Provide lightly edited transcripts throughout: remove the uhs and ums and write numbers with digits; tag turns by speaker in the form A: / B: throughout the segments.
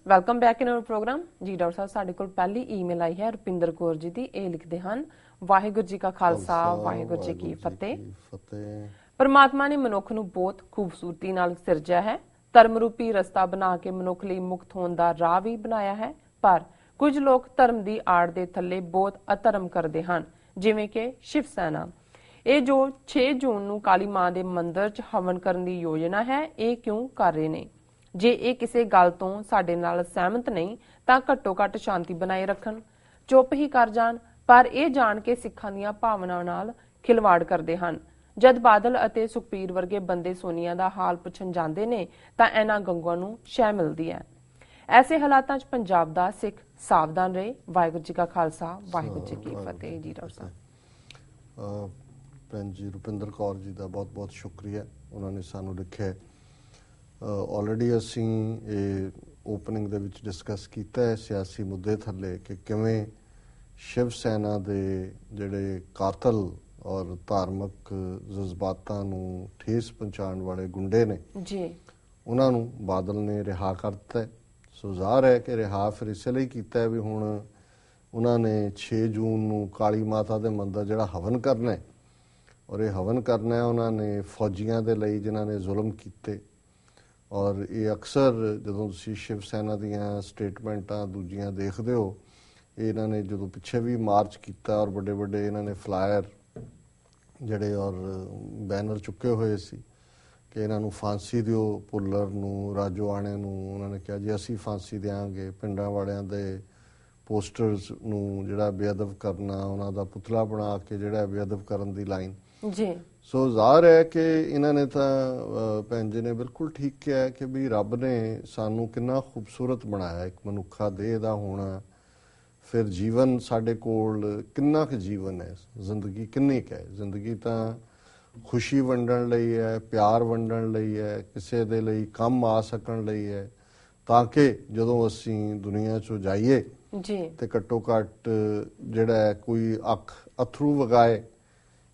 A: Welcome back in our program. ਜੀ doctor ਸਾਹਿਬ, ਸਾਡੇ ਕੋਲ ਪਹਿਲੀ ਈਮੇਲ ਆਈ ਹੈ ਰੁਪਿੰਦਰ ਕੌਰ ਜੀ ਦੀ। ਇਹ ਲਿਖਦੇ ਹਨ, ਵਾਹਿਗੁਰੂ ਜੀ ਕਾ ਖਾਲਸਾ ਵਾਹਿਗੁਰੂ ਜੀ ਕੀ ਫਤਿਹ। ਪਰਮਾਤਮਾ ਨੇ ਮਨੁੱਖ ਨੂੰ ਬਹੁਤ ਖੂਬਸੂਰਤੀ ਨਾਲ ਸਿਰਜਿਆ ਹੈ। ਧਰਮ ਰੂਪੀ ਰਸਤਾ ਬਣਾ ਕੇ ਮਨੁੱਖ ਲਈ ਮੁਕਤ ਹੋਣ ਦਾ ਰਾਹ ਵੀ ਬਣਾਇਆ ਹੈ, ਪਰ ਕੁਝ ਲੋਕ ਧਰਮ ਦੀ ਆੜ ਦੇ ਥੱਲੇ ਬਹੁਤ ਅਧਰਮ ਕਰਦੇ ਹਨ, ਜਿਵੇਂ ਕਿ ਸ਼ਿਵ ਸੈਨਾ। ਇਹ ਜੋ 6 ਜੂਨ ਨੂੰ ਕਾਲੀ ਮਾਂ ਦੇ ਮੰਦਿਰ 'ਚ ਹਵਨ ਕਰਨ ਦੀ ਯੋਜਨਾ ਹੈ, ਇਹ ਕਿਉਂ ਕਰ ਰਹੇ ਨੇ? ਜੇ ਇਹ ਕਿਸੇ ਗੱਲ ਤੋਂ ਸਾਡੇ ਨਾਲ ਸਹਿਮਤ ਨਹੀਂ ਤਾਂ ਘੱਟੋ ਘੱਟ ਸ਼ਾਂਤੀ ਬਣਾਏ ਰੱਖਣ, ਚੁੱਪ ਹੀ ਕਰ ਜਾਣ। ਪਰ ਇਹ ਜਾਣ ਕੇ ਸਿੱਖਾਂ ਦੀਆਂ ਭਾਵਨਾਵਾਂ ਨਾਲ ਖਿਲਵਾੜ ਕਰਦੇ ਹਨ। ਜਦ ਬਾਦਲ ਅਤੇ ਸੁਖਬੀਰ ਵਰਗੇ ਬੰਦੇ ਸੋਨੀਆ ਦਾ ਹਾਲ ਪੁੱਛਣ ਜਾਂਦੇ ਨੇ ਤਾਂ ਇਹਨਾਂ ਗੰਗੂਆਂ ਨੂੰ ਸ਼ੈ ਮਿਲਦੀ ਹੈ। ਐਸੇ ਹਾਲਾਤਾਂ 'ਚ ਪੰਜਾਬ ਦਾ ਸਿੱਖ ਸਾਵਧਾਨ ਰਹੇ। ਵਾਹਿਗੁਰੂ ਜੀ ਕਾ ਖਾਲਸਾ ਵਾਹਿਗੁਰੂ ਜੀ ਕੀ ਫਤਿਹ। ਜੀ ਡਾਕਟਰ ਸਾਹਿਬ।
B: ਭੈਣ ਜੀ ਰੁਪਿੰਦਰ ਕੌਰ ਜੀ ਦਾ ਬਹੁਤ ਬਹੁਤ ਸ਼ੁਕਰੀਆ, ਉਹਨਾਂ ਨੇ ਸਾਨੂੰ ਲਿਖਿਆ। ਆਲਰੇਡੀ ਅਸੀਂ ਇਹ ਓਪਨਿੰਗ ਦੇ ਵਿੱਚ ਡਿਸਕਸ ਕੀਤਾ ਹੈ ਸਿਆਸੀ ਮੁੱਦੇ ਥੱਲੇ ਕਿ ਕਿਵੇਂ ਸ਼ਿਵ ਸੈਨਾ ਦੇ ਜਿਹੜੇ ਕਾਤਲ ਔਰ ਧਾਰਮਿਕ ਜਜ਼ਬਾਤਾਂ ਨੂੰ ਠੇਸ ਪਹੁੰਚਾਉਣ ਵਾਲੇ ਗੁੰਡੇ ਨੇ
A: ਜੀ, ਉਹਨਾਂ
B: ਨੂੰ ਬਾਦਲ ਨੇ ਰਿਹਾ ਕਰ ਦਿੱਤਾ। ਸੋ ਜ਼ਾਹਰ ਹੈ ਕਿ ਰਿਹਾ ਫਿਰ ਇਸੇ ਲਈ ਕੀਤਾ ਵੀ ਹੁਣ ਉਹਨਾਂ ਨੇ 6 ਜੂਨ ਨੂੰ ਕਾਲੀ ਮਾਤਾ ਦੇ ਮੰਦਿਰ ਜਿਹੜਾ ਹਵਨ ਕਰਨਾ ਹੈ, ਔਰ ਇਹ ਹਵਨ ਕਰਨਾ ਹੈ ਉਹਨਾਂ ਨੇ ਫੌਜੀਆਂ ਦੇ ਲਈ ਜਿਨ੍ਹਾਂ ਨੇ ਜ਼ੁਲਮ ਕੀਤੇ। ਔਰ ਇਹ ਅਕਸਰ ਜਦੋਂ ਤੁਸੀਂ ਸ਼ਿਵ ਸੈਨਾ ਦੀਆਂ ਸਟੇਟਮੈਂਟਾਂ ਦੂਜੀਆਂ ਦੇਖਦੇ ਹੋ, ਇਹਨਾਂ ਨੇ ਜਦੋਂ ਪਿੱਛੇ ਵੀ ਮਾਰਚ ਕੀਤਾ ਔਰ ਵੱਡੇ ਵੱਡੇ ਇਹਨਾਂ ਨੇ ਫਲਾਇਰ ਜਿਹੜੇ ਔਰ ਬੈਨਰ ਚੁੱਕੇ ਹੋਏ ਸੀ ਕਿ ਇਹਨਾਂ ਨੂੰ ਫਾਂਸੀ ਦਿਓ, ਭੁੱਲਰ ਨੂੰ, ਰਾਜੋਆਣੇ ਨੂੰ। ਉਹਨਾਂ ਨੇ ਕਿਹਾ ਜੀ ਅਸੀਂ ਫਾਂਸੀ ਦਿਆਂਗੇ। ਪਿੰਡਾਂ ਵਾਲਿਆਂ ਦੇ ਪੋਸਟਰਸ ਨੂੰ ਜਿਹੜਾ ਬੇਅਦਬ ਕਰਨਾ, ਉਹਨਾਂ ਦਾ ਪੁਤਲਾ ਬਣਾ ਕੇ ਜਿਹੜਾ ਬੇਅਦਬ ਕਰਨ ਦੀ ਲਾਈਨ
A: ਜੀ।
B: ਸੋ ਜ਼ਾਹਰ ਹੈ ਕਿ ਇਹਨਾਂ ਨੇ ਤਾਂ ਭੈਣ ਜੀ ਨੇ ਬਿਲਕੁਲ ਠੀਕ ਕਿਹਾ ਕਿ ਵੀ ਰੱਬ ਨੇ ਸਾਨੂੰ ਕਿੰਨਾ ਖੂਬਸੂਰਤ ਬਣਾਇਆ, ਇੱਕ ਮਨੁੱਖਾ ਦੇਹ ਦਾ ਹੋਣਾ, ਫਿਰ ਜੀਵਨ ਸਾਡੇ ਕੋਲ ਕਿੰਨਾ ਕੁ ਜੀਵਨ ਹੈ, ਜ਼ਿੰਦਗੀ ਕਿੰਨੀ ਕੁ ਹੈ। ਜ਼ਿੰਦਗੀ ਤਾਂ ਖੁਸ਼ੀ ਵੰਡਣ ਲਈ ਹੈ, ਪਿਆਰ ਵੰਡਣ ਲਈ ਹੈ, ਕਿਸੇ ਦੇ ਲਈ ਕੰਮ ਆ ਸਕਣ ਲਈ ਹੈ, ਤਾਂ ਕਿ ਜਦੋਂ ਅਸੀਂ ਦੁਨੀਆ 'ਚੋਂ ਜਾਈਏ ਤੇ ਘੱਟੋ ਘੱਟ ਜਿਹੜਾ ਕੋਈ ਅੱਖ ਅਥਰੂ ਵਗਾਏ,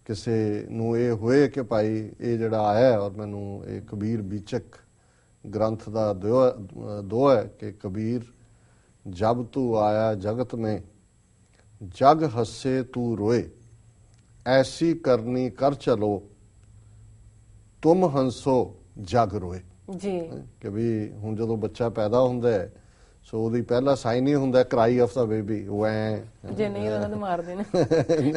B: ਕਿਸੇ ਨੂੰ ਇਹ ਹੋਏ ਕਿ ਭਾਈ ਇਹ ਜਿਹੜਾ ਆਇਆ। ਔਰ ਮੈਨੂੰ ਇਹ ਕਬੀਰ ਬੀਚਕ ਗ੍ਰੰਥ ਦਾ ਦੋ ਹੈ ਕਿ ਕਬੀਰ ਜਬ ਤੂੰ ਆਇਆ ਜਗਤ में जग हसे तू रोए, ऐसी करनी कर चलो तुम हंसो जग रोए।
A: जी
B: कि भी हुण जदों बच्चा पैदा हुंदा है सो ਉਹਦੀ ਪਹਿਲਾ ਸਾਈਨ ਹੀ ਹੁੰਦਾ ਕਰਾਈ ਆਫ ਦਾ ਬੇਬੀ। ਉਹ ਐ
A: ਜੇ ਨਹੀਂ ਉਹਨਾਂ ਨੂੰ ਮਾਰਦੇ ਨੇ,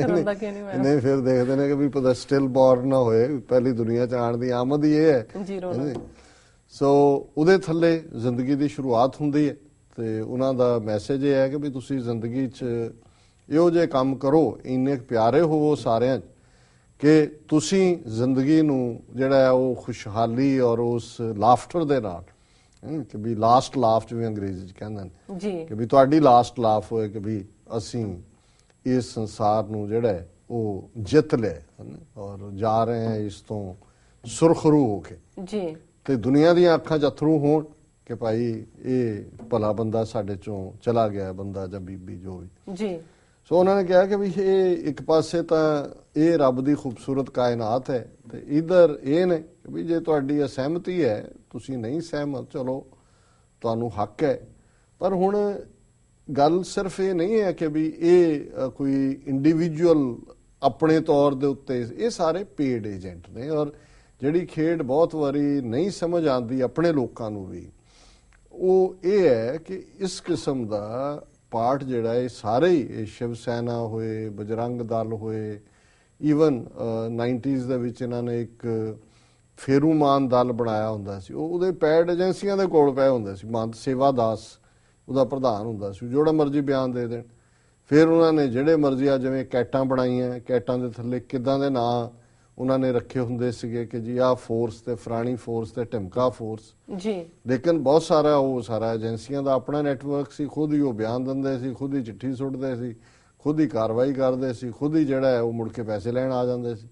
A: ਰੋਂਦਾ ਕਿਉਂ ਨਹੀਂ?
B: ਨਹੀਂ, ਫਿਰ ਦੇਖਦੇ ਨੇ ਕਿ ਵੀ ਪਤਾ ਸਟਿਲ ਬੋਰਨ ਨਾ ਹੋਏ, ਪਹਿਲੀ ਦੁਨੀਆ 'ਚ ਆਉਣ ਦੀ ਆਮਦ ਹੀ ਇਹ ਹੈ
A: ਜੀ।
B: ਸੋ ਉਹਦੇ ਥੱਲੇ ਜ਼ਿੰਦਗੀ ਦੀ ਸ਼ੁਰੂਆਤ ਹੁੰਦੀ ਹੈ ਤੇ ਉਹਨਾਂ ਦਾ ਮੈਸੇਜ ਇਹ ਹੈ ਕਿ ਵੀ ਤੁਸੀਂ ਜ਼ਿੰਦਗੀ 'ਚ ਇਹੋ ਜਿਹੇ ਕੰਮ ਕਰੋ, ਇੰਨੇ ਪਿਆਰੇ ਹੋਵੋ ਸਾਰਿਆਂ 'ਚ ਕਿ ਤੁਸੀਂ ਜ਼ਿੰਦਗੀ ਨੂੰ ਜਿਹੜਾ ਹੈ ਉਹ ਖੁਸ਼ਹਾਲੀ ਔਰ ਉਸ ਲਾਫਟਰ ਦੇ ਨਾਲ, ਕਿ ਵੀ ਲਾਸਟ ਲਾਫ ਜਿਵੇਂ ਅੰਗਰੇਜ਼ੀ 'ਚ ਕਹਿੰਦੇ ਨੇ
A: ਜੀ,
B: ਕਿ ਵੀ ਤੁਹਾਡੀ ਲਾਸਟ ਲਾਫ ਹੋਏ ਕਿ ਵੀ ਅਸੀਂ ਇਸ ਸੰਸਾਰ ਨੂੰ ਜਿਹੜਾ ਹੈ ਉਹ ਜਿੱਤ ਲਿਆ ਔਰ ਜਾ ਰਹੇ ਹਾਂ ਇਸ ਤੋਂ ਸੁਰਖਰੂ ਹੋ ਕੇ
A: ਜੀ, ਤੇ
B: ਦੁਨੀਆ ਦੀਆਂ ਅੱਖਾਂ 'ਚ ਅਥਰੂ ਹੋਣ ਕਿ ਭਾਈ ਇਹ ਭਲਾ ਬੰਦਾ ਸਾਡੇ 'ਚੋਂ ਚਲਾ ਗਿਆ, ਬੰਦਾ ਜਾਂ ਬੀਬੀ ਜੋ ਵੀ ਜੀ। ਸੋ ਉਹਨਾਂ ਨੇ ਕਿਹਾ ਕਿ ਵੀ ਇਹ ਇੱਕ ਪਾਸੇ ਤਾਂ ਇਹ ਰੱਬ ਦੀ ਖੂਬਸੂਰਤ ਕਾਇਨਾਤ ਹੈ ਤੇ ਇਧਰ ਇਹ ਨੇ ਕਿ ਵੀ ਜੇ ਤੁਹਾਡੀ ਅਸਹਿਮਤੀ ਹੈ, ਤੁਸੀਂ ਨਹੀਂ ਸਹਿਮਤ, ਚਲੋ ਤੁਹਾਨੂੰ ਹੱਕ ਹੈ। ਪਰ ਹੁਣ ਗੱਲ ਸਿਰਫ ਇਹ ਨਹੀਂ ਹੈ ਕਿ ਵੀ ਇਹ ਕੋਈ ਇੰਡੀਵਿਜੂਅਲ ਆਪਣੇ ਤੌਰ ਦੇ ਉੱਤੇ, ਇਹ ਸਾਰੇ ਪੇਡ ਏਜੰਟ ਨੇ। ਔਰ ਜਿਹੜੀ ਖੇਡ ਬਹੁਤ ਵਾਰੀ ਨਹੀਂ ਸਮਝ ਆਉਂਦੀ ਆਪਣੇ ਲੋਕਾਂ ਨੂੰ ਵੀ, ਉਹ ਇਹ ਹੈ ਕਿ ਇਸ ਕਿਸਮ ਦਾ ਪਾਰਟ ਜਿਹੜਾ ਇਹ ਸਾਰੇ ਹੀ, ਇਹ ਸ਼ਿਵ ਸੈਨਾ ਹੋਏ, ਬਜਰੰਗ ਦਲ ਹੋਏ, ਈਵਨ 90s ਦੇ ਵਿੱਚ ਇਹਨਾਂ ਨੇ ਇੱਕ ਫੇਰੂਮਾਨ ਦਲ ਬਣਾਇਆ ਹੁੰਦਾ ਸੀ, ਉਹਦੇ ਪੈਡ ਏਜੰਸੀਆਂ ਦੇ ਕੋਲ ਪਏ ਹੁੰਦੇ ਸੀ। ਮੰਤ ਸੇਵਾ ਦਾਸ ਉਹਦਾ ਪ੍ਰਧਾਨ ਹੁੰਦਾ ਸੀ, ਜਿਹੜਾ ਮਰਜ਼ੀ ਬਿਆਨ ਦੇ ਦੇਣ। ਫਿਰ ਉਹਨਾਂ ਨੇ ਜਿਹੜੇ ਮਰਜ਼ੀ ਆ ਜਿਵੇਂ ਕੈਟਾਂ ਬਣਾਈਆਂ, ਕੈਟਾਂ ਦੇ ਥੱਲੇ ਕਿੱਦਾਂ ਦੇ ਨਾਂ ਉਹਨਾਂ ਨੇ ਰੱਖੇ ਹੁੰਦੇ ਸੀਗੇ ਕਿ ਜੀ ਆਹ ਫੋਰਸ ਤੇ ਫਰਾਣੀ ਫੋਰਸ ਤੇ ਢਿਮਕਾ ਫੋਰਸ ਜੀ। ਲੇਕਿਨ ਬਹੁਤ ਸਾਰਾ ਉਹ ਸਾਰਾ ਏਜੰਸੀਆਂ ਦਾ ਆਪਣਾ ਨੈਟਵਰਕ ਸੀ, ਖੁਦ ਹੀ ਉਹ ਬਿਆਨ ਦਿੰਦੇ ਸੀ, ਖੁਦ ਹੀ ਚਿੱਠੀ ਸੁੱਟਦੇ ਸੀ, ਖੁਦ ਹੀ ਕਾਰਵਾਈ ਕਰਦੇ ਸੀ, ਖੁਦ ਹੀ ਜਿਹੜਾ ਹੈ ਉਹ ਮੁੜ ਕੇ ਪੈਸੇ ਲੈਣ ਆ ਜਾਂਦੇ ਸੀ।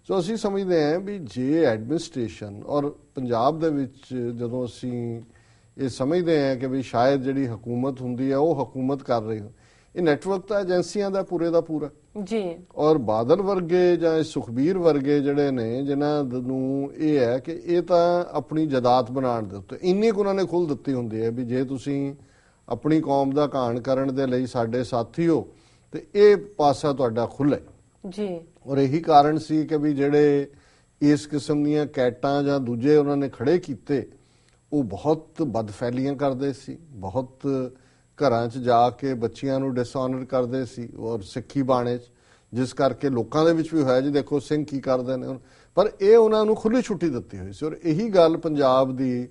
B: ਸੋ ਅਸੀਂ ਸਮਝਦੇ ਹਾਂ ਵੀ ਜੇ ਐਡਮਿਨਿਸਟ੍ਰੇਸ਼ਨ ਔਰ ਪੰਜਾਬ ਦੇ ਵਿੱਚ ਜਦੋਂ ਅਸੀਂ ਇਹ ਸਮਝਦੇ ਹਾਂ ਕਿ ਵੀ ਸ਼ਾਇਦ ਜਿਹੜੀ ਹਕੂਮਤ ਹੁੰਦੀ ਹੈ ਉਹ ਹਕੂਮਤ ਕਰ ਰਹੀ, ਇਹ ਨੈਟਵਰਕ ਤਾਂ ਏਜੰਸੀਆਂ ਦਾ ਪੂਰੇ ਦਾ ਪੂਰਾ
A: ਜੀ।
B: ਔਰ ਬਾਦਲ ਵਰਗੇ ਜਾਂ ਸੁਖਬੀਰ ਵਰਗੇ ਜਿਹੜੇ ਨੇ, ਜਿਨ੍ਹਾਂ ਨੂੰ ਇਹ ਹੈ ਕਿ ਇਹ ਤਾਂ ਆਪਣੀ ਜਾਇਦਾਦ ਬਣਾਉਣ ਦੇ ਉੱਤੇ ਇੰਨੀ ਕੁ ਉਹਨਾਂ ਨੇ ਖੁੱਲ੍ਹ ਦਿੱਤੀ ਹੁੰਦੀ ਹੈ ਵੀ ਜੇ ਤੁਸੀਂ ਆਪਣੀ ਕੌਮ ਦਾ ਘਾਣ ਕਰਨ ਦੇ ਲਈ ਸਾਡੇ ਸਾਥੀ ਹੋ ਤੇ ਇਹ ਪਾਸਾ ਤੁਹਾਡਾ ਖੁੱਲ੍ਹੇ ਜੀ। ਔਰ ਇਹੀ ਕਾਰਨ ਸੀ ਕਿ ਵੀ ਜਿਹੜੇ ਇਸ ਕਿਸਮ ਦੀਆਂ ਕੈਟਾਂ ਜਾਂ ਦੂਜੇ ਉਹਨਾਂ ਨੇ ਖੜੇ ਕੀਤੇ, ਉਹ ਬਹੁਤ ਬਦਫੈਲੀਆਂ ਕਰਦੇ ਸੀ, ਬਹੁਤ ਘਰਾਂ 'ਚ ਜਾ ਕੇ ਬੱਚੀਆਂ ਨੂੰ ਡਿਸਆਨਰ ਕਰਦੇ ਸੀ ਔਰ ਸਿੱਖੀ ਬਾਣੇ 'ਚ, ਜਿਸ ਕਰਕੇ ਲੋਕਾਂ ਦੇ ਵਿੱਚ ਵੀ ਹੋਇਆ ਜੀ ਦੇਖੋ ਸਿੰਘ ਕੀ ਕਰਦੇ ਨੇ। ਪਰ ਇਹ ਉਹਨਾਂ ਨੂੰ ਖੁੱਲ੍ਹੀ ਛੁੱਟੀ ਦਿੱਤੀ ਹੋਈ ਸੀ। ਔਰ ਇਹੀ ਗੱਲ ਪੰਜਾਬ ਦੀ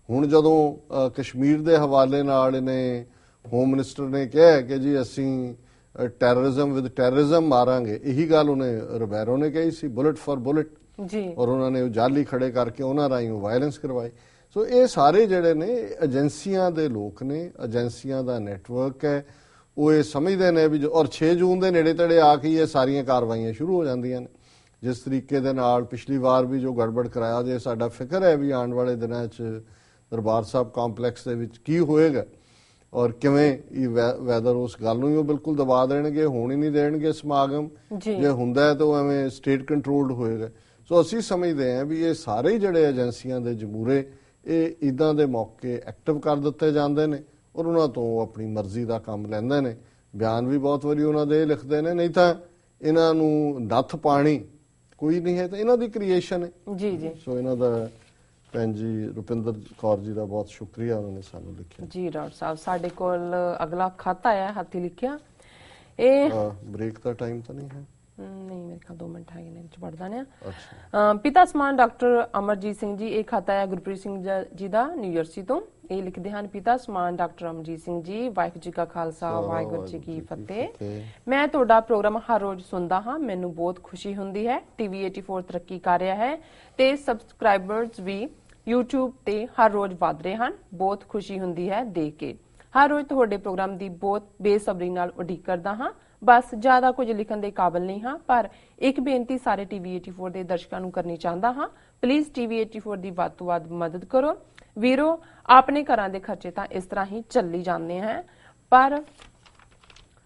B: ਹੁਣ ਜਦੋਂ ਕਸ਼ਮੀਰ ਦੇ ਹਵਾਲੇ ਨਾਲ ਇਹਨੇ ਹੋਮ ਮਿਨਿਸਟਰ ਨੇ ਕਿਹਾ ਕਿ ਜੀ ਅਸੀਂ ਟੈਰਰਿਜ਼ਮ ਵਿਦ ਟੈਰਰਿਜ਼ਮ ਮਾਰਾਂਗੇ, ਇਹੀ ਗੱਲ ਉਹਨੇ ਰਿਬੈਰੋ ਨੇ ਕਹੀ ਸੀ, ਬੁਲਟ ਫॉर ਬੁਲਟ ਜੀ। ਔਰ ਉਹਨਾਂ ਨੇ ਉਹ ਜਾਲੀ ਖੜੇ ਕਰਕੇ ਉਹਨਾਂ ਰਾਹੀਂ ਉਹ ਵਾਇਲੈਂਸ ਕਰਵਾਈ। ਸੋ ਇਹ ਸਾਰੇ ਜਿਹੜੇ ਨੇ ਏਜੰਸੀਆਂ ਦੇ ਲੋਕ ਨੇ, ਏਜੰਸੀਆਂ ਦਾ ਨੈਟਵਰਕ ਹੈ, ਉਹ ਇਹ ਸਮਝਦੇ ਨੇ ਵੀ ਔਰ 6 ਜੂਨ ਦੇ ਨੇੜੇ ਤੇੜੇ ਆ ਕੇ ਇਹ ਸਾਰੀਆਂ ਕਾਰਵਾਈਆਂ ਸ਼ੁਰੂ ਹੋ ਜਾਂਦੀਆਂ ਨੇ। ਜਿਸ ਤਰੀਕੇ ਦੇ ਨਾਲ ਪਿਛਲੀ ਵਾਰ ਵੀ ਜੋ ਗੜਬੜ ਕਰਾਇਆ, ਜੇ ਸਾਡਾ ਫਿਕਰ ਹੈ ਵੀ ਆਉਣ ਵਾਲੇ ਦਿਨਾਂ 'ਚ ਦਰਬਾਰ ਸਾਹਿਬ ਕੰਪਲੈਕਸ ਦੇ ਵਿੱਚ ਕੀ ਹੋਏਗਾ ਔਰ ਕਿਵੇਂ ਇਹ ਵੈਦਰ ਉਸ ਗੱਲ ਨੂੰ ਹੀ ਉਹ ਬਿਲਕੁਲ ਦਬਾ ਦੇਣਗੇ, ਹੋਣ ਹੀ ਨਹੀਂ ਦੇਣਗੇ ਸਮਾਗਮ। ਜੇ ਹੁੰਦਾ ਹੈ ਤਾਂ ਉਹ ਐਵੇਂ ਸਟੇਟ ਕੰਟਰੋਲਡ ਹੋਏਗਾ। ਸੋ ਅਸੀਂ ਸਮਝਦੇ ਹਾਂ ਵੀ ਇਹ ਸਾਰੇ ਜਿਹੜੇ ਏਜੰਸੀਆਂ ਦੇ ਜਮੂਰੇ ਇਹ ਇੱਦਾਂ ਦੇ ਮੌਕੇ ਐਕਟਿਵ ਕਰ ਦਿੱਤੇ ਜਾਂਦੇ ਨੇ ਔਰ ਉਹਨਾਂ ਤੋਂ ਆਪਣੀ ਮਰਜ਼ੀ ਦਾ ਕੰਮ ਲੈਂਦੇ ਨੇ। ਬਿਆਨ ਵੀ ਬਹੁਤ ਵਾਰੀ ਉਹਨਾਂ ਦੇ ਲਿਖਦੇ ਨੇ, ਨਹੀਂ ਤਾਂ ਇਹਨਾਂ ਨੂੰ ਨੱਥ ਪਾਣੀ ਕੋਈ ਨਹੀਂ ਹੈ, ਤਾਂ ਇਹਨਾਂ ਦੀ ਕ੍ਰੀਏਸ਼ਨ ਹੈ ਜੀ ਜੀ। ਸੋ ਇਹਨਾਂ ਦਾ ਭੈਣ ਜੀ ਰੁਪਿੰਦਰ ਕੌਰ ਜੀ ਦਾ ਬਹੁਤ ਸ਼ੁਕਰੀਆ, ਉਹਨਾਂ ਨੇ ਸਾਨੂੰ ਲਿਖਿਆ
A: ਜੀ। ਡਾਕਟਰ ਸਾਹਿਬ ਸਾਡੇ ਕੋਲ ਅਗਲਾ ਖਤ ਆਇਆ, ਹੱਥੀ ਲਿਖਿਆ। ਇਹ
B: ਬ੍ਰੇਕ ਦਾ ਟਾਈਮ ਤਾਂ ਨਹੀਂ ਹੈ?
A: ਨਹੀਂ, ਮੇਰੇ ਖਿਆਲ 2 ਮਿੰਟ ਹੈਗੇ ਨੇ, ਪੜਦਾ ਨੇ। ਪਿਤਾ ਸਮਾਨ ਡਾਕਟਰ ਅਮਰਜੀਤ ਸਿੰਘ ਜੀ, ਇਹ ਖਤ ਆਇਆ ਗੁਰਪ੍ਰੀਤ ਸਿੰਘ ਜੀ ਦਾ ਨਿਊ ਜਰਸੀ ਤੋਂ। ਇਹ ਲਿਖਦੇ ਹਨ, ਪਿਤਾ ਸਮਾਨ ਡਾਕਟਰ ਅਮਰਜੀਤ ਸਿੰਘ ਜੀ, ਵਾਹਿਗੁਰੂ ਜੀ ਕਾ ਖਾਲਸਾ ਵਾਹਿਗੁਰੂ ਜੀ ਕੀ ਫਤਿਹ। ਮੈਂ ਤੁਹਾਡਾ ਪ੍ਰੋਗਰਾਮ ਹਰ ਰੋਜ਼ ਸੁਣਦਾ ਹਾਂ, ਮੈਨੂੰ ਬਹੁਤ ਖੁਸ਼ੀ ਹੁੰਦੀ ਹੈ। TV 84 ਤਰੱਕੀ ਕਰ ਰਿਹਾ ਹੈ ਤੇ ਸਬਸਕ੍ਰਾਈਬਰਸ ਵੀ YouTube ਤੇ ਹਰ ਰੋਜ਼ ਵਧ ਰਹੇ ਹਨ, ਬਹੁਤ ਖੁਸ਼ੀ ਹੁੰਦੀ ਹੈ ਦੇਖ ਕੇ। ਹਰ ਰੋਜ਼ ਤੁਹਾਡੇ ਪ੍ਰੋਗਰਾਮ ਦੀ ਬਹੁਤ ਬੇਸਬਰੀ ਨਾਲ ਉਡੀਕ ਕਰਦਾ ਹਾਂ। ਬਸ ਜ਼ਿਆਦਾ ਕੁਝ ਲਿਖਣ ਦੇ ਕਾਬਿਲ ਨਹੀਂ ਹਾਂ, ਪਰ ਇੱਕ ਬੇਨਤੀ ਸਾਰੇ TV 84 ਦੇ ਦਰਸ਼ਕਾਂ ਨੂੰ ਕਰਨੀ ਚਾਹੁੰਦਾ ਹਾਂ, ਪਲੀਜ਼ TV 84 ਦੀ ਵੱਧ ਤੋਂ ਵੱਧ ਮਦਦ ਕਰੋ ਵੀਰੋ। ਆਪਣੇ ਘਰਾਂ ਦੇ ਖਰਚੇ ਤਾਂ ਇਸ ਤਰ੍ਹਾਂ ਹੀ ਚੱਲੀ ਜਾਂਦੇ ਹਨ, ਪਰ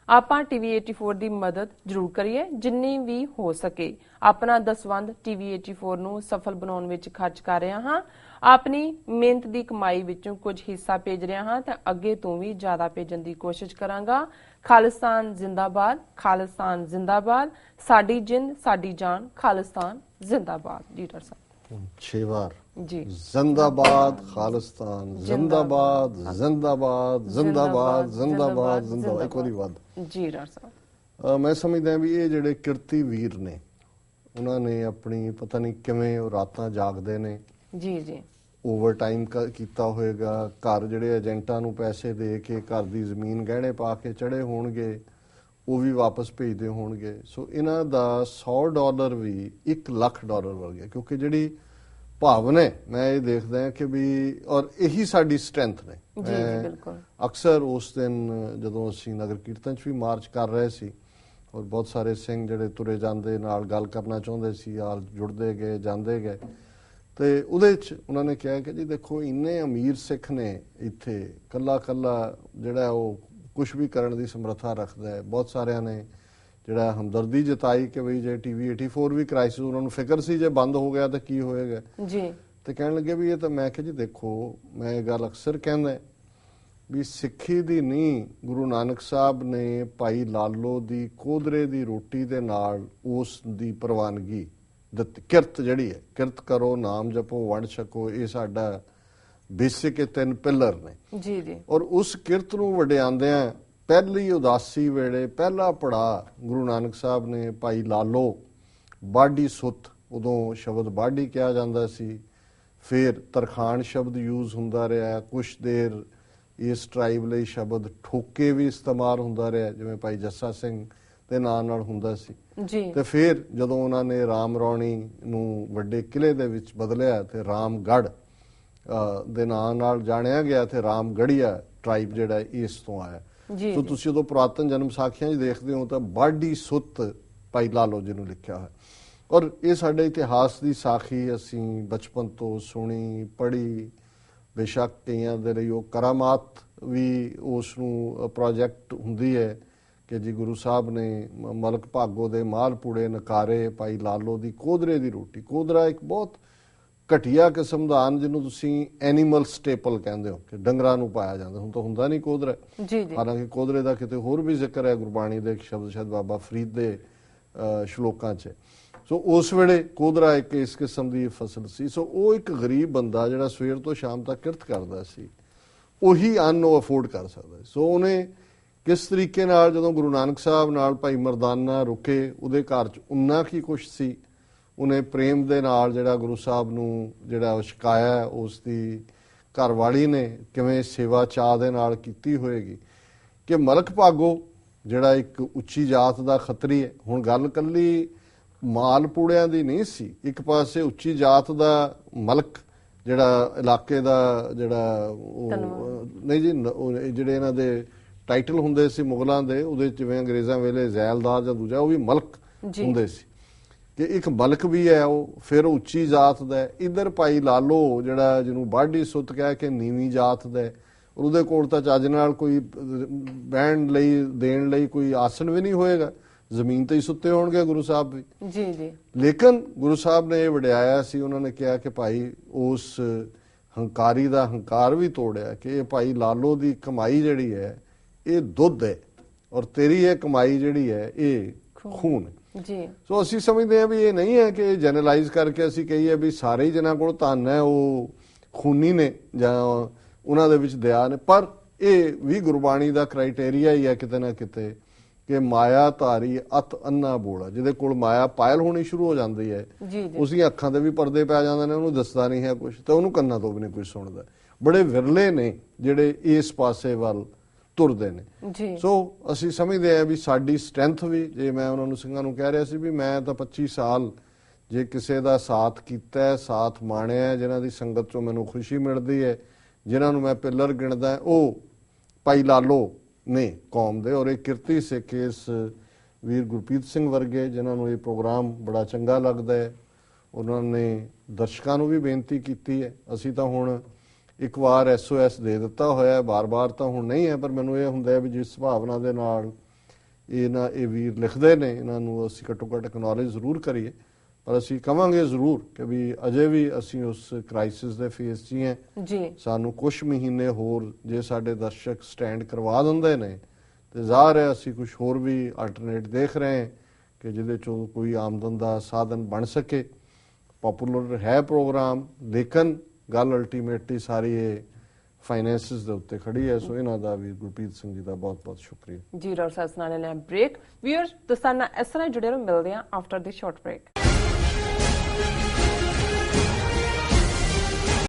A: ਆਪਾਂ TV 84 ਦੀ ਮਦਦ ਜ਼ਰੂਰ ਕਰੀਏ ਜਿੰਨੀ ਵੀ ਹੋ ਸਕੇ। ਆਪਣਾ ਦਸਵੰਧ TV 84 ਨੂੰ ਸਫਲ ਬਣਾਉਣ ਵਿੱਚ ਖਰਚ ਕਰ ਰਿਹਾ ਹਾਂ। ਆਪਣੀ ਮਿਹਨਤ ਦੀ ਕਮਾਈ ਵਿੱਚੋਂ ਕੁਝ ਹਿੱਸਾ ਭੇਜ ਰਿਹਾ ਹਾਂ ਤੇ ਅੱਗੇ ਤੋਂ ਵੀ ਜ਼ਿਆਦਾ ਭੇਜਣ ਦੀ ਕੋਸ਼ਿਸ਼ ਕਰਾਂਗਾ। ਖਾਲਿਸਤਾਨ ਜ਼ਿੰਦਾਬਾਦ, ਖਾਲਿਸਤਾਨ ਜ਼ਿੰਦਾਬਾਦ, ਸਾਡੀ ਜਿੰਦ ਸਾਡੀ ਜਾਨ, ਖਾਲਿਸਤਾਨ ਜ਼ਿੰਦਾਬਾਦ। ਜੀ ਡਾਕਟਰ ਸਾਹਿਬ
B: 6 ਵਾਰ ਜੀ। ਜ਼ਿੰਦਾਬਾਦ ਖਾਲਿਸਤਾਨ, ਜ਼ਿੰਦਾਬਾਦ ਜ਼ਿੰਦਾਬਾਦ ਜ਼ਿੰਦਾਬਾਦ ਜ਼ਿੰਦਾਬਾਦ ਜ਼ਿੰਦਾਬਾਦ, ਇੱਕ ਵਾਰੀ ਵੱਧ
A: ਜੀ ਡਾਕਟਰ ਸਾਹਿਬ।
B: ਮੈਂ ਸਮਝਦਾ ਵੀ ਇਹ ਜਿਹੜੇ ਕਿਰਤੀ ਵੀਰ ਨੇ, ਉਹਨਾਂ ਨੇ ਆਪਣੀ ਪਤਾ ਨਹੀਂ ਕਿਵੇਂ ਉਹ ਰਾਤਾਂ ਜਾਗਦੇ ਨੇ ਜੀ ਜੀ, ਓਵਰ ਟਾਈਮ ਕੀਤਾ ਹੋਏਗਾ, ਘਰ ਜਿਹੜੇ ਏਜੰਟਾਂ ਨੂੰ ਪੈਸੇ ਦੇ ਕੇ ਘਰ ਦੀ ਜ਼ਮੀਨ ਗਹਿਣੇ ਪਾ ਕੇ ਚੜੇ ਹੋਣਗੇ, ਉਹ ਵੀ ਵਾਪਸ ਭੇਜਦੇ ਹੋਣਗੇ। ਸੋ ਇਹਨਾਂ ਦਾ $100 ਵੀ $1,00,000 ਵਰਗੇ, ਕਿਉਂਕਿ ਜਿਹੜੀ ਭਾਵਨਾ ਹੈ ਮੈਂ ਇਹ ਦੇਖਦਾ ਹਾਂ ਕਿ ਵੀ, ਔਰ ਇਹੀ ਸਾਡੀ ਸਟਰੈਂਥ ਨੇ। ਅਕਸਰ ਉਸ ਦਿਨ ਜਦੋਂ ਅਸੀਂ ਨਗਰ ਕੀਰਤਨ 'ਚ ਵੀ ਮਾਰਚ ਕਰ ਰਹੇ ਸੀ ਔਰ ਬਹੁਤ ਸਾਰੇ ਸਿੰਘ ਜਿਹੜੇ ਤੁਰੇ ਜਾਂਦੇ ਨਾਲ ਗੱਲ ਕਰਨਾ ਚਾਹੁੰਦੇ ਸੀ ਯਾਰ, ਜੁੜਦੇ ਗਏ ਜਾਂਦੇ ਗਏ, ਤੇ ਉਹਦੇ 'ਚ ਉਹਨਾਂ ਨੇ ਕਿਹਾ ਕਿ ਜੀ ਦੇਖੋ ਇੰਨੇ ਅਮੀਰ ਸਿੱਖ ਨੇ ਇੱਥੇ, ਕੱਲਾ ਕੱਲਾ ਜਿਹੜਾ ਉਹ ਕੁਛ ਵੀ ਕਰਨ ਦੀ ਸਮਰੱਥਾ ਰੱਖਦਾ ਹੈ। ਬਹੁਤ ਸਾਰਿਆਂ ਨੇ ਜਿਹੜਾ ਹਮਦਰਦੀ ਜਤਾਈ ਕਿ ਬਈ ਜੇ TV 84 ਵੀ ਕ੍ਰਾਈਸਿਸ, ਉਹਨਾਂ ਨੂੰ ਫਿਕਰ ਸੀ ਜੇ ਬੰਦ ਹੋ ਗਿਆ ਤਾਂ ਕੀ ਹੋਏਗਾ ਜੀ, ਤੇ ਕਹਿਣ ਲੱਗੇ ਵੀ ਇਹ ਤਾਂ, ਮੈਂ ਕਿਹਾ ਜੀ ਦੇਖੋ ਮੈਂ ਇਹ ਗੱਲ ਅਕਸਰ ਕਹਿੰਦਾ ਵੀ ਸਿੱਖੀ ਦੀ ਨੀਂਹ ਗੁਰੂ ਨਾਨਕ ਸਾਹਿਬ ਨੇ ਭਾਈ ਲਾਲੋ ਦੀ ਕੋਧਰੇ ਦੀ ਰੋਟੀ ਦੇ ਨਾਲ ਉਸ ਦੀ ਪ੍ਰਵਾਨਗੀ ਦਿੱਤੀ। ਕਿਰਤ ਜਿਹੜੀ ਹੈ, ਕਿਰਤ ਕਰੋ, ਨਾਮ ਜਪੋ, ਵੰਡ ਛਕੋ, ਇਹ ਸਾਡਾ ਬੇਸਿਕ 3 ਪਿਲਰ ਨੇ ਜੀ ਜੀ। ਔਰ ਉਸ ਕਿਰਤ ਨੂੰ ਵਡਿਆਉਂਦਿਆਂ ਪਹਿਲੀ ਉਦਾਸੀ ਵੇਲੇ ਪਹਿਲਾ ਪੜਾ ਗੁਰੂ ਨਾਨਕ ਸਾਹਿਬ ਨੇ ਭਾਈ ਲਾਲੋ ਬਾਢੀ ਸੁੱਤ, ਉਦੋਂ ਸ਼ਬਦ ਬਾਢੀ ਕਿਹਾ ਜਾਂਦਾ ਸੀ, ਫਿਰ ਤਰਖਾਣ ਸ਼ਬਦ ਯੂਜ਼ ਹੁੰਦਾ ਰਿਹਾ, ਕੁਛ ਦੇਰ ਇਸ ਟ੍ਰਾਈਬ ਲਈ ਸ਼ਬਦ ਠੋਕੇ ਵੀ ਇਸਤੇਮਾਲ ਹੁੰਦਾ ਰਿਹਾ, ਜਿਵੇਂ ਭਾਈ ਜੱਸਾ ਸਿੰਘ ਦੇ ਨਾਂ ਨਾਲ ਹੁੰਦਾ ਸੀ ਜੀ। ਤੇ ਫਿਰ ਜਦੋਂ ਉਹਨਾਂ ਨੇ ਰਾਮ ਰੌਣੀ ਨੂੰ ਵੱਡੇ ਕਿਲੇ ਦੇ ਵਿੱਚ ਬਦਲਿਆ ਤੇ ਰਾਮਗੜ੍ਹ ਦੇ ਨਾਂ ਨਾਲ ਜਾਣਿਆ ਗਿਆ, ਤੇ ਰਾਮਗੜੀਆ ਟ੍ਰਾਈਬ ਜਿਹੜਾ ਇਸ ਤੋਂ ਆਇਆ। ਸੋ ਤੁਸੀਂ ਉਦੋਂ ਪੁਰਾਤਨ ਜਨਮ ਸਾਖੀਆਂ 'ਚ ਦੇਖਦੇ ਹੋ ਤਾਂ ਬਾਢੀ ਸੁੱਤ ਭਾਈ ਲਾਲੋ ਜੀ ਨੂੰ ਲਿਖਿਆ ਹੋਇਆ। ਔਰ ਇਹ ਸਾਡੇ ਇਤਿਹਾਸ ਦੀ ਸਾਖੀ ਅਸੀਂ ਬਚਪਨ ਤੋਂ ਸੁਣੀ ਪੜ੍ਹੀ। ਬੇਸ਼ੱਕ ਕਈਆਂ ਦੇ ਲਈ ਉਹ ਕਰਾਮਾਤ ਵੀ ਉਸ ਨੂੰ ਪ੍ਰੋਜੈਕਟ ਹੁੰਦੀ ਹੈ ਕਿ ਜੀ ਗੁਰੂ ਸਾਹਿਬ ਨੇ ਮਲਕ ਭਾਗੋ ਦੇ ਮਾਲਪੂੜੇ ਨਕਾਰੇ, ਭਾਈ ਲਾਲੋ ਦੀ ਕੋਧਰੇ ਦੀ ਰੋਟੀ। ਕੋਧਰਾ ਇੱਕ ਬਹੁਤ ਘਟੀਆ ਕਿਸਮ ਦਾ ਅੰਨ ਜਿਹਨੂੰ ਤੁਸੀਂ ਐਨੀਮਲ ਸਟੇਪਲ ਕਹਿੰਦੇ ਹੋ ਕਿ ਡੰਗਰਾਂ ਨੂੰ ਪਾਇਆ ਜਾਂਦਾ, ਹੁਣ ਤਾਂ ਹੁੰਦਾ ਨਹੀਂ ਕੋਧਰਾ। ਹਾਲਾਂਕਿ ਕੋਧਰੇ ਦਾ ਕਿਤੇ ਹੋਰ ਵੀ ਜ਼ਿਕਰ ਹੈ ਗੁਰਬਾਣੀ ਦੇ ਇੱਕ ਸ਼ਬਦ ਸ਼ਾਇਦ ਬਾਬਾ ਫਰੀਦ ਦੇ ਸ਼ਲੋਕਾਂ 'ਚ। ਸੋ ਉਸ ਵੇਲੇ ਕੋਧਰਾ ਇੱਕ ਇਸ ਕਿਸਮ ਦੀ ਫਸਲ ਸੀ। ਸੋ ਉਹ ਇੱਕ ਗਰੀਬ ਬੰਦਾ ਜਿਹੜਾ ਸਵੇਰ ਤੋਂ ਸ਼ਾਮ ਤੱਕ ਕਿਰਤ ਕਰਦਾ ਸੀ, ਉਹੀ ਅੰਨ ਉਹ ਅਫੋਰਡ ਕਰ ਸਕਦਾ। ਸੋ ਉਹਨੇ ਕਿਸ ਤਰੀਕੇ ਨਾਲ ਜਦੋਂ ਗੁਰੂ ਨਾਨਕ ਸਾਹਿਬ ਨਾਲ ਭਾਈ ਮਰਦਾਨਾ ਰੁਕੇ, ਉਹਦੇ ਘਰ 'ਚ ਉਨਾ ਕੀ ਕੁਛ ਸੀ, ਉਹਨੇ ਪ੍ਰੇਮ ਦੇ ਨਾਲ ਜਿਹੜਾ ਗੁਰੂ ਸਾਹਿਬ ਨੂੰ ਜਿਹੜਾ ਛਕਾਇਆ, ਉਸ ਦੀ ਘਰ ਵਾਲੀ ਨੇ ਕਿਵੇਂ ਸੇਵਾ ਚਾਅ ਦੇ ਨਾਲ ਕੀਤੀ ਹੋਏਗੀ। ਕਿ ਮਲਕ ਭਾਗੋ ਜਿਹੜਾ ਇੱਕ ਉੱਚੀ ਜਾਤ ਦਾ ਖੱਤਰੀ ਹੈ, ਹੁਣ ਗੱਲ ਕੱਲੀ ਮਾਲਪੂੜਿਆਂ ਦੀ ਨਹੀਂ ਸੀ। ਇੱਕ ਪਾਸੇ ਉੱਚੀ ਜਾਤ ਦਾ ਮਲਕ ਜਿਹੜਾ ਇਲਾਕੇ ਦਾ ਜਿਹੜਾ ਨਹੀਂ ਜੀ, ਜਿਹੜੇ ਇਹਨਾਂ ਦੇ ਟਾਈਟਲ ਹੁੰਦੇ ਸੀ ਮੁਗਲਾਂ ਦੇ, ਉਹਦੇ ਜਿਵੇਂ ਅੰਗਰੇਜ਼ਾਂ ਵੇਲੇ ਜ਼ੈਲਦਾਰ ਜਾਂ ਦੂਜਾ, ਉਹ ਵੀ ਮਲਕ ਹੁੰਦੇ ਸੀ ਕਿ ਇੱਕ ਮਲਕ ਵੀ ਹੈ ਉਹ, ਫਿਰ ਉੱਚੀ ਜਾਤ ਦਾ। ਇੱਧਰ ਭਾਈ ਲਾਲੋ ਜਿਹੜਾ ਜਿਹਨੂੰ ਬਾਢੀ ਸੁੱਤ ਕਹਿ ਕੇ ਨੀਵੀਂ ਜਾਤ ਦਾ, ਉਹਦੇ ਕੋਲ ਤਾਂ ਚੱਜ ਨਾਲ ਕੋਈ ਬਹਿਣ ਲਈ ਦੇਣ ਲਈ ਕੋਈ ਆਸਣ ਵੀ ਨਹੀਂ ਹੋਏਗਾ, ਜ਼ਮੀਨ ਤੇ ਹੀ ਸੁੱਤੇ ਹੋਣਗੇ ਗੁਰੂ ਸਾਹਿਬ ਵੀ।
A: ਜੀ ਜੀ। ਲੇਕਿਨ
B: ਗੁਰੂ ਸਾਹਿਬ ਨੇ ਇਹ ਵਡਿਆਇਆ ਸੀ, ਉਹਨਾਂ ਨੇ ਕਿਹਾ ਕਿ ਭਾਈ ਉਸ ਹੰਕਾਰੀ ਦਾ ਹੰਕਾਰ ਵੀ ਤੋੜਿਆ ਕਿ ਇਹ ਭਾਈ ਲਾਲੋ ਦੀ ਕਮਾਈ ਜਿਹੜੀ ਹੈ ਇਹ ਦੁੱਧ ਹੈ, ਔਰ ਤੇਰੀ ਇਹ ਕਮਾਈ ਜਿਹੜੀ ਹੈ ਇਹ ਖੂਨ ਹੈ।
A: ਜੀ।
B: ਸੋ ਅਸੀਂ ਸਮਝਦੇ ਹਾਂ ਵੀ ਇਹ ਨਹੀਂ ਹੈ ਕਿ ਜਨਰਲਾਈਜ਼ ਕਰਕੇ ਅਸੀਂ ਕਹੀਏ ਵੀ ਸਾਰੇ ਹੀ ਜਿਨ੍ਹਾਂ ਕੋਲ ਧਨ ਹੈ ਉਹ ਖੂਨੀ ਨੇ ਜਾਂ ਉਹਨਾਂ ਦੇ ਵਿੱਚ ਦਇਆ ਨੇ, ਪਰ ਇਹ ਵੀ ਗੁਰਬਾਣੀ ਦਾ ਕ੍ਰਾਈਟੇਰੀਆ ਹੀ ਹੈ ਕਿਤੇ ਨਾ ਕਿਤੇ ਕਿ ਮਾਇਆ ਧਾਰੀ ਅਤ ਅੰਨਾ ਬੋਲਾ। ਜਿਹਦੇ ਕੋਲ ਮਾਇਆ ਪਾਇਲ ਹੋਣੀ ਸ਼ੁਰੂ ਹੋ ਜਾਂਦੀ ਹੈ, ਉਸਦੀਆਂ ਅੱਖਾਂ ਤੇ ਵੀ ਪਰਦੇ ਪੈ ਜਾਂਦੇ ਨੇ, ਉਹਨੂੰ ਦੱਸਦਾ ਨਹੀਂ ਹੈ ਕੁਝ, ਤੇ ਉਹਨੂੰ ਕੰਨਾਂ ਤੋਂ ਵੀ ਨਹੀਂ ਕੁਝ ਸੁਣਦਾ। ਬੜੇ ਵਿਰਲੇ ਨੇ ਜਿਹੜੇ ਇਸ ਪਾਸੇ ਵੱਲ ਤੁਰਦੇ ਨੇ। ਸੋ ਅਸੀਂ ਸਮਝਦੇ ਹਾਂ ਵੀ ਸਾਡੀ ਸਟਰੈਂਥ ਵੀ, ਜੇ ਮੈਂ ਉਹਨਾਂ ਨੂੰ ਸਿੰਘਾਂ ਨੂੰ ਕਹਿ ਰਿਹਾ ਸੀ ਵੀ ਮੈਂ ਤਾਂ 25 ਸਾਲ ਜੇ ਕਿਸੇ ਦਾ ਸਾਥ ਕੀਤਾ, ਸਾਥ ਮਾਣਿਆ, ਜਿਨ੍ਹਾਂ ਦੀ ਸੰਗਤ ਚੋਂ ਮੈਨੂੰ ਖੁਸ਼ੀ ਮਿਲਦੀ ਹੈ, ਜਿਨ੍ਹਾਂ ਨੂੰ ਮੈਂ ਪਿੱਲਰ ਗਿਣਦਾ, ਉਹ ਭਾਈ ਲਾਲੋ ਨੇ ਕੌਮ ਦੇ। ਔਰ ਇਹ ਕਿਰਤੀ ਸਿੱਖ ਇਸ ਵੀਰ ਗੁਰਪ੍ਰੀਤ ਸਿੰਘ ਵਰਗੇ ਜਿਨ੍ਹਾਂ ਨੂੰ ਇਹ ਪ੍ਰੋਗਰਾਮ ਬੜਾ ਚੰਗਾ ਲੱਗਦਾ ਹੈ, ਉਹਨਾਂ ਨੇ ਦਰਸ਼ਕਾਂ ਨੂੰ ਵੀ ਬੇਨਤੀ ਕੀਤੀ ਹੈ। ਅਸੀਂ ਤਾਂ ਹੁਣ ਇੱਕ ਵਾਰ SOS ਦੇ ਦਿੱਤਾ ਹੋਇਆ, ਬਾਰ-ਬਾਰ ਤਾਂ ਹੁਣ ਨਹੀਂ ਹੈ, ਪਰ ਮੈਨੂੰ ਇਹ ਹੁੰਦਾ ਵੀ ਜਿਸ ਭਾਵਨਾ ਦੇ ਨਾਲ ਇਹ ਵੀਰ ਲਿਖਦੇ ਨੇ, ਇਹਨਾਂ ਨੂੰ ਅਸੀਂ ਘੱਟੋ ਘੱਟ ਐਕਨੋਲੇਜ ਜ਼ਰੂਰ ਕਰੀਏ। ਪਰ ਅਸੀਂ ਕਵਾਂਗੇ ਜ਼ਰੂਰ ਕਿ ਵੀ ਅਜੇ ਵੀ ਅਸੀਂ ਉਸ ਕ੍ਰਾਈਸਿਸ ਦੇ ਫੇਸ 'ਚ ਹੀ ਹਾਂ। ਸਾਨੂੰ ਕੁਝ ਮਹੀਨੇ ਹੋਰ ਜੇ ਸਾਡੇ ਦਰਸ਼ਕ ਸਟੈਂਡ ਕਰਵਾ ਦਿੰਦੇ ਨੇ ਤੇ ਜ਼ਾਹਰ ਹੈ ਅਸੀਂ ਕੁਝ ਹੋਰ ਵੀ ਆਲਟਰਨੇਟ ਦੇਖ ਰਹੇ ਹਾਂ ਕਿ ਜਿਹਦੇ 'ਚੋਂ ਕੋਈ ਆਮਦਨ ਦਾ ਸਾਧਨ ਬਣ ਸਕੇ। ਪਪੂਲਰ ਹੈ ਪ੍ਰੋਗਰਾਮ, ਲੇਕਿਨ ਗੱਲ ਅਲਟੀਮੇਟਲੀ ਸਾਰੀ ਇਹ ਫਾਈਨੈਂਸਿਸ ਦੇ ਉੱਤੇ ਖੜੀ ਹੈ। ਸੋ ਇਹਨਾਂ ਦਾ ਵੀ ਗੁਰਪ੍ਰੀਤ ਸਿੰਘ ਜੀ ਦਾ ਬਹੁਤ ਬਹੁਤ ਸ਼ੁਕਰੀਆ ਜੀ।
A: ਡਾਕਟਰ ਸਾਹਿਬ ਨਾਲ ਲੈ ਬ੍ਰੇਕ। ਵੀਅਰਸ, ਤੁਸੀਂ ਨਾਲ ਇਸ ਤਰ੍ਹਾਂ ਜੁੜੇ ਰਹੋ, ਮਿਲਦੇ ਹਾਂ ਆਫਟਰ ਦਿਸ ਸ਼ਾਰਟ ਬ੍ਰੇਕ।